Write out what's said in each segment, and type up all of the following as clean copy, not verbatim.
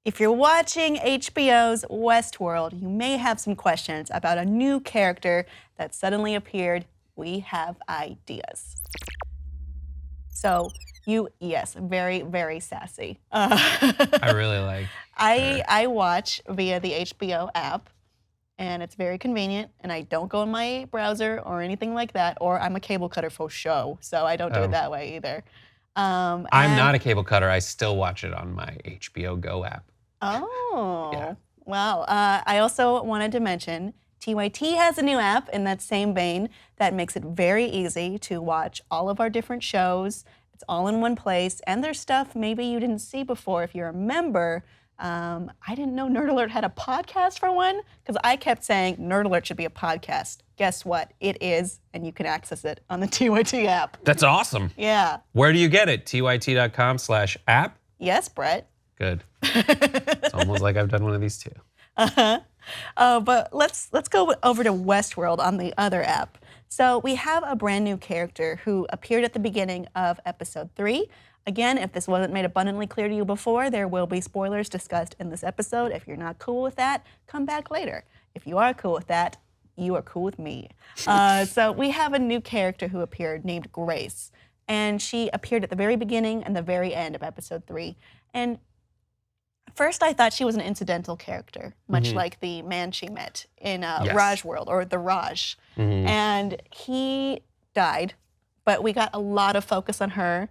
If you're watching HBO's Westworld, you may have some questions about a new character that suddenly appeared. We have ideas. So yes, very, very sassy. I really like her. I watch via the HBO app, and it's very convenient, and I don't go in my browser or anything like that, or I'm a cable cutter for show, so I don't do it that way either. I'm not a cable cutter. I still watch it on my HBO Go app. Oh, Yeah. Wow. I also wanted to mention TYT has a new app in that same vein that makes it very easy to watch all of our different shows. It's all in one place, and there's stuff maybe you didn't see before if you're a member. I didn't know NerdAlert had a podcast for one, because I kept saying NerdAlert should be a podcast. Guess what? It is, and you can access it on the TYT app. That's awesome. Yeah. Where do you get it? tyt.com/app? Yes, Brett. Good. It's almost like I've done one of these too. But let's go over to Westworld on the other app. So we have a brand new character who appeared at the beginning of episode 3. Again, if this wasn't made abundantly clear to you before, there will be spoilers discussed in this episode. If you're not cool with that, come back later. If you are cool with that, you are cool with me. So we have a new character who appeared named Grace. And she appeared at the very beginning and the very end of episode 3. And first, I thought she was an incidental character, much like the man she met in Raj World, or the Raj. And he died, but we got a lot of focus on her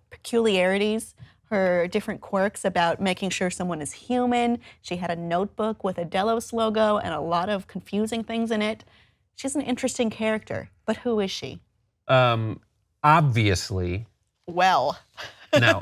peculiarities, her different quirks about making sure someone is human. She had a notebook with a Delos logo and a lot of confusing things in it. She's an interesting character, but who is she? Obviously. Well. No,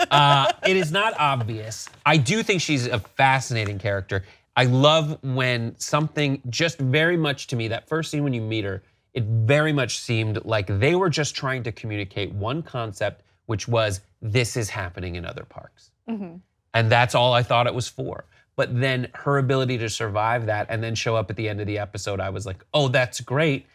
it is not obvious. I do think she's a fascinating character. I love when something just very much to me, that first scene when you meet her, it very much seemed like they were just trying to communicate one concept, which was this is happening in other parks. And that's all I thought it was for. But then her ability to survive that and then show up at the end of the episode, I was like, oh, that's great.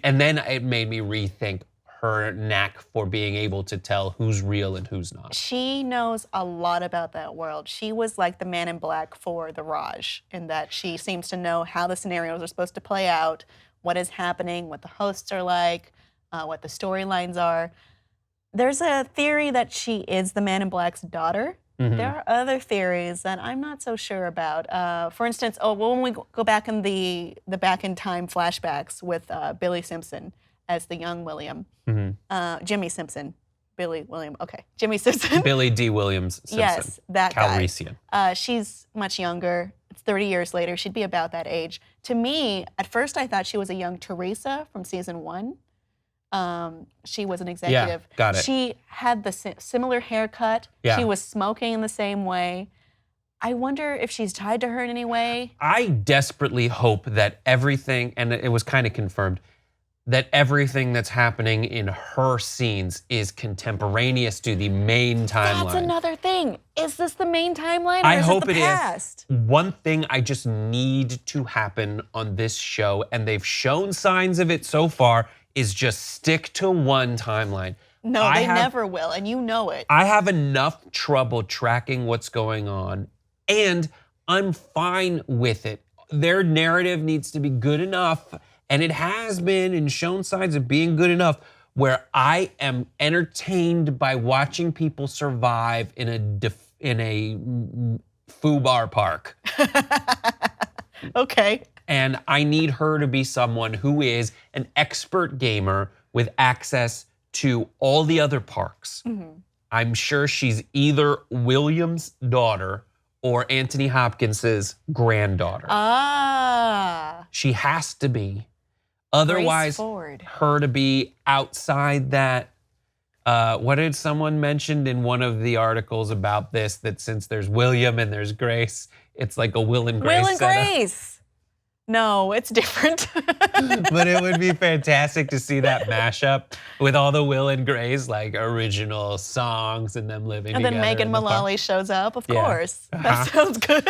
And then it made me rethink her knack for being able to tell who's real and who's not. She knows a lot about that world. She was like the man in black for the Raj, in that she seems to know how the scenarios are supposed to play out, what is happening, what the hosts are like, what the storylines are. There's a theory that she is the man in black's daughter. There are other theories that I'm not so sure about. For instance, when we go back in the back in time flashbacks with Billy Simpson as the young William. Jimmy Simpson. Billy William. Okay. Jimmy Simpson. Billy D. Williams Simpson. Yes, that Calrissian. guy. She's much younger. It's 30 years later. She'd be about that age. To me, at first I thought she was a young Teresa from season 1. She was an executive. Yeah, got it. She had the similar haircut. Yeah. She was smoking in the same way. I wonder if she's tied to her in any way. I desperately hope that everything, and it was kind of confirmed, that everything that's happening in her scenes is contemporaneous to the main timeline. That's another thing. Is this the main timeline, or I is hope it the past? Is. One thing I just need to happen on this show, and they've shown signs of it so far, is just stick to one timeline. No, they never will, and you know it. I have enough trouble tracking what's going on, and I'm fine with it. Their narrative needs to be good enough, and it has been and shown signs of being good enough, where I am entertained by watching people survive in a FUBAR park. Okay. And I need her to be someone who is an expert gamer with access to all the other parks. I'm sure she's either William's daughter or Anthony Hopkins' granddaughter. She has to be. Otherwise, her to be outside that. What did someone mention in one of the articles about this, that since there's William and there's Grace, it's like a Will and Grace setup? Grace. No, it's different. But it would be fantastic to see that mashup with all the Will and Grace, like original songs and them living together. And then Megan Mullally shows up, of course. Uh-huh. That sounds good.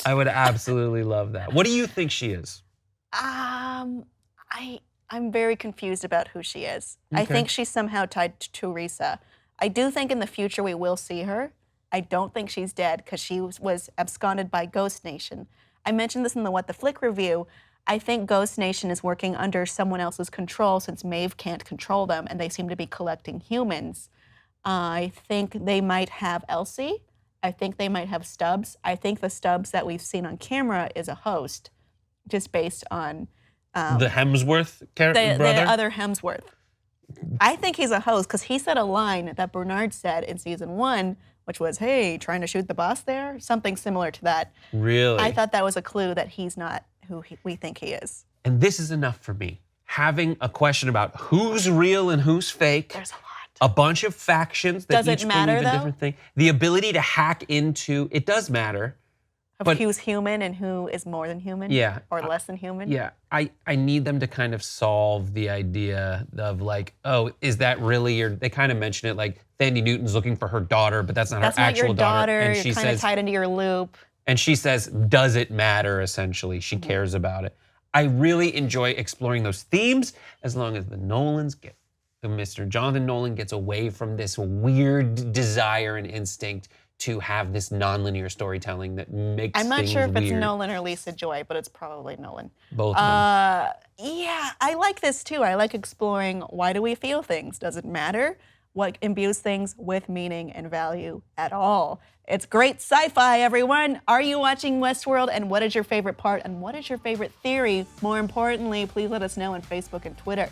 I would absolutely love that. What do you think she is? I'm very confused about who she is. Okay. I think she's somehow tied to Teresa. I do think in the future we will see her. I don't think she's dead because she was absconded by Ghost Nation. I mentioned this in the What the Flick review. I think Ghost Nation is working under someone else's control since Maeve can't control them, and they seem to be collecting humans. I think they might have Elsie. I think they might have Stubbs. I think the Stubbs that we've seen on camera is a host, just based on the Hemsworth brother? The other Hemsworth. I think he's a host because he said a line that Bernard said in season 1, which was, hey, trying to shoot the boss there? Something similar to that. Really? I thought that was a clue that he's not who we think he is. And this is enough for me. Having a question about who's real and who's fake. There's a lot. A bunch of factions that Does it each matter, believe a though? different thing. The ability to hack into, it does matter. Of who's human and who is more than human? Yeah. Or less than human? Yeah, I need them to kind of solve the idea of like, oh, is that really your, they kind of mention it like Thandie Newton's looking for her daughter, but that's not her actual your daughter. And You're kind of tied into your loop. And she says, does it matter, essentially? She cares about it. I really enjoy exploring those themes as long as the Nolans get, Mr. Jonathan Nolan gets away from this weird desire and instinct to have this nonlinear storytelling that makes I'm not things sure if it's weird. Nolan or Lisa Joy, but it's probably Nolan. Both of them. Yeah, I like this too. I like exploring why do we feel things? Does it matter? What imbues things with meaning and value at all? It's great sci-fi, everyone. Are you watching Westworld? And what is your favorite part? And what is your favorite theory? More importantly, please let us know on Facebook and Twitter.